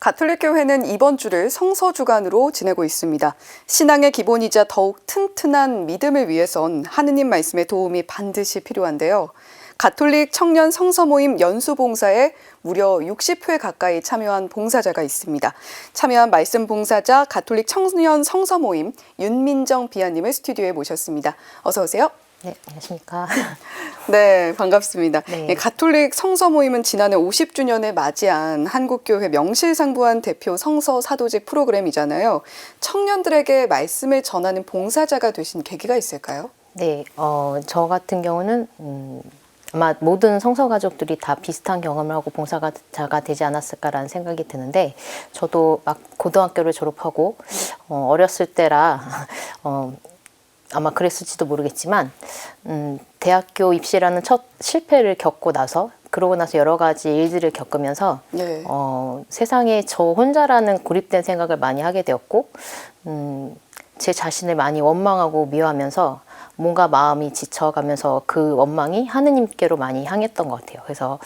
가톨릭교회는 이번 주를 성서주간으로 지내고 있습니다. 신앙의 기본이자 더욱 튼튼한 믿음을 위해선 하느님 말씀의 도움이 반드시 필요한데요. 가톨릭 청년 성서모임 연수봉사에 무려 60회 가까이 참여한 봉사자가 있습니다. 참여한 말씀 봉사자 가톨릭 청년 성서모임 윤민정 비아님을 스튜디오에 모셨습니다. 어서 오세요. 네, 안녕하십니까. 네, 반갑습니다. 네. 가톨릭 성서모임은 지난해 50주년을 맞이한 한국교회 명실상부한 대표 성서 사도직 프로그램이잖아요. 청년들에게 말씀을 전하는 봉사자가 되신 계기가 있을까요? 네, 저 같은 경우는 아마 모든 성서 가족들이 다 비슷한 경험을 하고 봉사자가 되지 않았을까라는 생각이 드는데, 저도 막 고등학교를 졸업하고 어렸을 때라 아마 그랬을지도 모르겠지만 대학교 입시라는 첫 실패를 겪고 나서 그러고 나서 여러 가지 일들을 겪으면서 네. 세상에 저 혼자라는 고립된 생각을 많이 하게 되었고 제 자신을 많이 원망하고 미워하면서 뭔가 마음이 지쳐가면서 그 원망이 하느님께로 많이 향했던 것 같아요. 그래서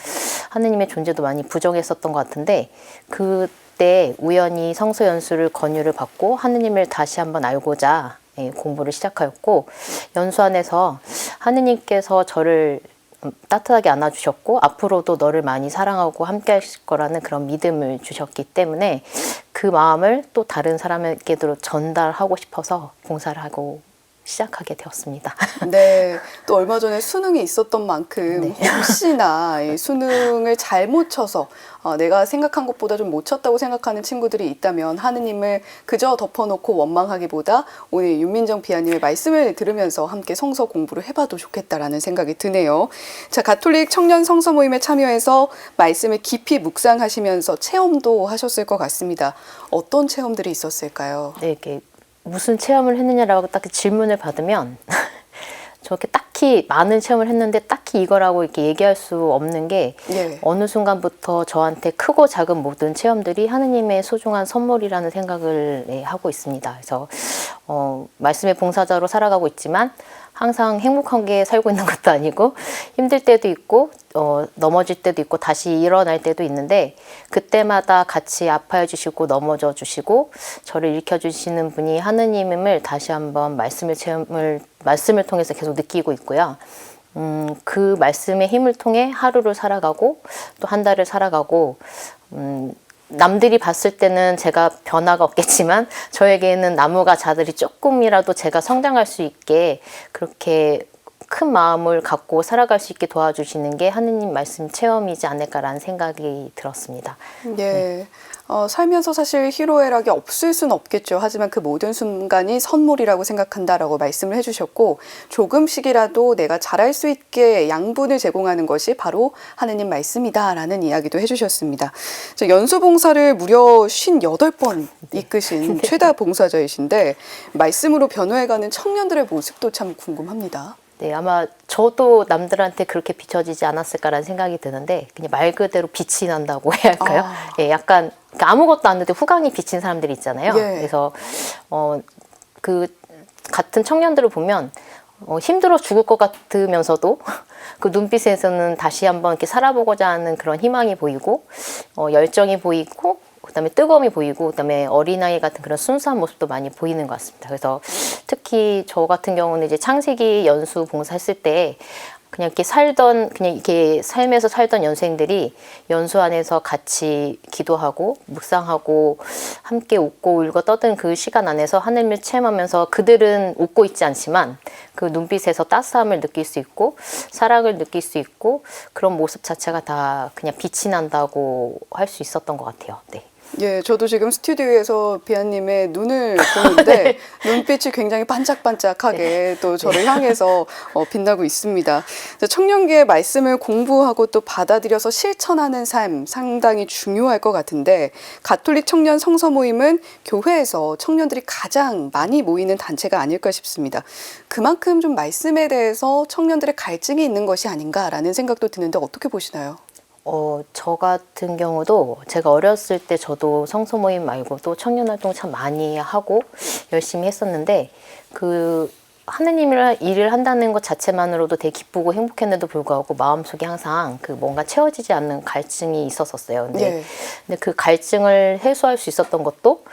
하느님의 존재도 많이 부정했었던 것 같은데, 그때 우연히 성서 연수를 권유를 받고 하느님을 다시 한번 알고자 공부를 시작하였고, 연수 안에서 하느님께서 저를 따뜻하게 안아주셨고 앞으로도 너를 많이 사랑하고 함께 하실 거라는 그런 믿음을 주셨기 때문에 그 마음을 또 다른 사람에게도 전달하고 싶어서 봉사를 하고 시작하게 되었습니다. 네, 또 얼마 전에 수능이 있었던 만큼 네. 혹시나 이 수능을 잘못 쳐서 내가 생각한 것보다 좀 못 쳤다고 생각하는 친구들이 있다면 하느님을 그저 덮어놓고 원망하기보다 오늘 윤민정 비아님의 말씀을 들으면서 함께 성서 공부를 해봐도 좋겠다라는 생각이 드네요. 자, 가톨릭 청년 성서 모임에 참여해서 말씀을 깊이 묵상하시면서 체험도 하셨을 것 같습니다. 어떤 체험들이 있었을까요? 네, 이렇게 무슨 체험을 했느냐라고 딱 질문을 받으면 저렇게 딱히 많은 체험을 했는데 딱히 이거라고 이렇게 얘기할 수 없는 게, 예. 어느 순간부터 저한테 크고 작은 모든 체험들이 하느님의 소중한 선물이라는 생각을 하고 있습니다. 그래서 말씀의 봉사자로 살아가고 있지만 항상 행복하게 살고 있는 것도 아니고 힘들 때도 있고 넘어질 때도 있고 다시 일어날 때도 있는데, 그때마다 같이 아파해 주시고 넘어져 주시고 저를 일으켜 주시는 분이 하느님임을 다시 한번 말씀을 통해서 계속 느끼고 있고요. 그 말씀의 힘을 통해 하루를 살아가고 또 한 달을 살아가고, 남들이 봤을 때는 제가 변화가 없겠지만 저에게는 나무가 자들이 조금이라도 제가 성장할 수 있게 그렇게 큰 마음을 갖고 살아갈 수 있게 도와주시는 게 하느님 말씀 체험이지 않을까라는 생각이 들었습니다. 예. 살면서 사실 희로애락이 없을 수는 없겠죠. 하지만 그 모든 순간이 선물이라고 생각한다라고 말씀을 해주셨고, 조금씩이라도 내가 잘할 수 있게 양분을 제공하는 것이 바로 하느님 말씀이다라는 이야기도 해주셨습니다. 연수봉사를 무려 58번 이끄신 최다 봉사자이신데 말씀으로 변호해가는 청년들의 모습도 참 궁금합니다. 네, 아마 저도 남들한테 그렇게 비춰지지 않았을까라는 생각이 드는데, 그냥 말 그대로 빛이 난다고 해야 할까요? 예, 약간 아무것도 안 했는데 후광이 비친 사람들이 있잖아요. 예. 그래서 그 같은 청년들을 보면 힘들어 죽을 것 같으면서도 그 눈빛에서는 다시 한번 이렇게 살아보고자 하는 그런 희망이 보이고 열정이 보이고, 그다음에 뜨거움이 보이고, 그다음에 어린아이 같은 그런 순수한 모습도 많이 보이는 것 같습니다. 그래서 특히 저 같은 경우는 이제 창세기 연수 봉사했을 때 그냥 이렇게 삶에서 살던 연수생들이 연수 안에서 같이 기도하고 묵상하고 함께 웃고 울고 떠든 그 시간 안에서 하늘을 체험하면서, 그들은 웃고 있지 않지만 그 눈빛에서 따스함을 느낄 수 있고 사랑을 느낄 수 있고, 그런 모습 자체가 다 그냥 빛이 난다고 할 수 있었던 것 같아요. 네. 예, 저도 지금 스튜디오에서 비아님의 눈을 보는데 네. 눈빛이 굉장히 반짝반짝하게 또 저를 향해서 빛나고 있습니다. 청년기의 말씀을 공부하고 또 받아들여서 실천하는 삶 상당히 중요할 것 같은데, 가톨릭 청년 성서 모임은 교회에서 청년들이 가장 많이 모이는 단체가 아닐까 싶습니다. 그만큼 좀 말씀에 대해서 청년들의 갈증이 있는 것이 아닌가라는 생각도 드는데 어떻게 보시나요? 저 같은 경우도 제가 어렸을 때 저도 성서 모임 말고도 청년 활동 참 많이 하고 열심히 했었는데, 그 하느님이랑 일을 한다는 것 자체만으로도 되게 기쁘고 행복했는데도 불구하고 마음속에 항상 그 뭔가 채워지지 않는 갈증이 있었었어요. 근데 그 갈증을 해소할 수 있었던 것도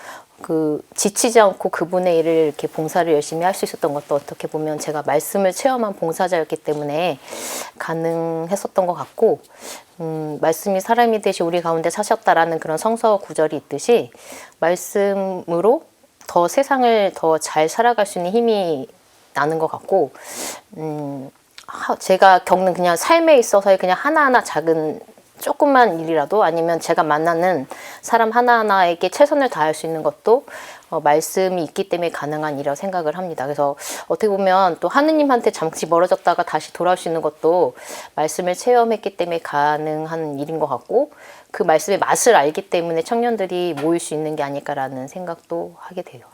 그 지치지 않고 그분의 일을 이렇게 봉사를 열심히 할 수 있었던 것도 어떻게 보면 제가 말씀을 체험한 봉사자였기 때문에 가능했었던 것 같고, 말씀이 사람이 되시 우리 가운데 사셨다라는 그런 성서 구절이 있듯이 말씀으로 더 세상을 더 잘 살아갈 수 있는 힘이 나는 것 같고, 제가 겪는 그냥 삶에 있어서의 그냥 하나하나 작은 조그만 일이라도 아니면 제가 만나는 사람 하나하나에게 최선을 다할 수 있는 것도 말씀이 있기 때문에 가능한 일이라고 생각을 합니다. 그래서 어떻게 보면 또 하느님한테 잠시 멀어졌다가 다시 돌아올 수 있는 것도 말씀을 체험했기 때문에 가능한 일인 것 같고, 그 말씀의 맛을 알기 때문에 청년들이 모일 수 있는 게 아닐까라는 생각도 하게 돼요.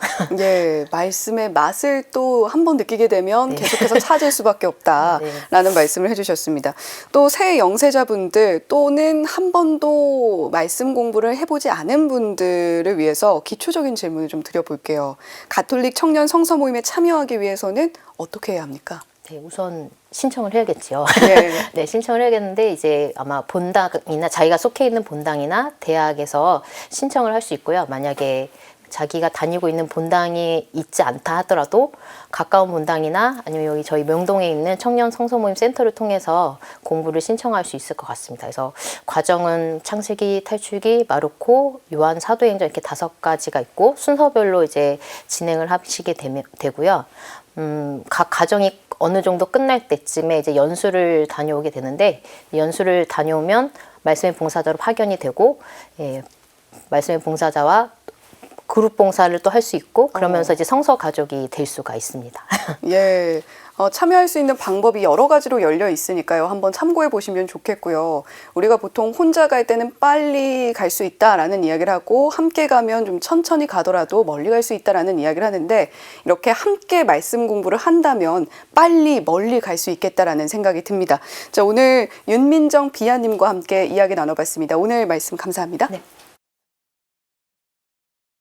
예, 말씀의 맛을 또 한 번 느끼게 되면 계속해서 찾을 수밖에 없다라는 말씀을 해주셨습니다. 또 새 영세자분들 또는 한 번도 말씀 공부를 해보지 않은 분들을 위해서 기초적인 질문을 좀 드려볼게요. 가톨릭 청년 성서 모임에 참여하기 위해서는 어떻게 해야 합니까? 네, 우선 신청을 해야겠죠. 네. 네, 신청을 해야겠는데 이제 아마 본당이나 자기가 속해 있는 본당이나 대학에서 신청을 할 수 있고요. 만약에 자기가 다니고 있는 본당이 있지 않다 하더라도 가까운 본당이나 아니면 여기 저희 명동에 있는 청년 성서 모임 센터를 통해서 공부를 신청할 수 있을 것 같습니다. 그래서 과정은 창세기, 탈출기, 마르코, 요한 사도행전 이렇게 5가지가 있고 순서별로 이제 진행을 하시게 되고요. 각 과정이 어느 정도 끝날 때쯤에 이제 연수를 다녀오게 되는데, 연수를 다녀오면 말씀의 봉사자로 파견이 되고, 말씀의 봉사자와 그룹 봉사를 또 할 수 있고, 그러면서 이제 성서 가족이 될 수가 있습니다. 예. 참여할 수 있는 방법이 여러 가지로 열려 있으니까요. 한번 참고해 보시면 좋겠고요. 우리가 보통 혼자 갈 때는 빨리 갈 수 있다라는 이야기를 하고, 함께 가면 좀 천천히 가더라도 멀리 갈 수 있다라는 이야기를 하는데, 이렇게 함께 말씀 공부를 한다면 빨리 멀리 갈 수 있겠다라는 생각이 듭니다. 자, 오늘 윤민정 비아님과 함께 이야기 나눠봤습니다. 오늘 말씀 감사합니다. 네.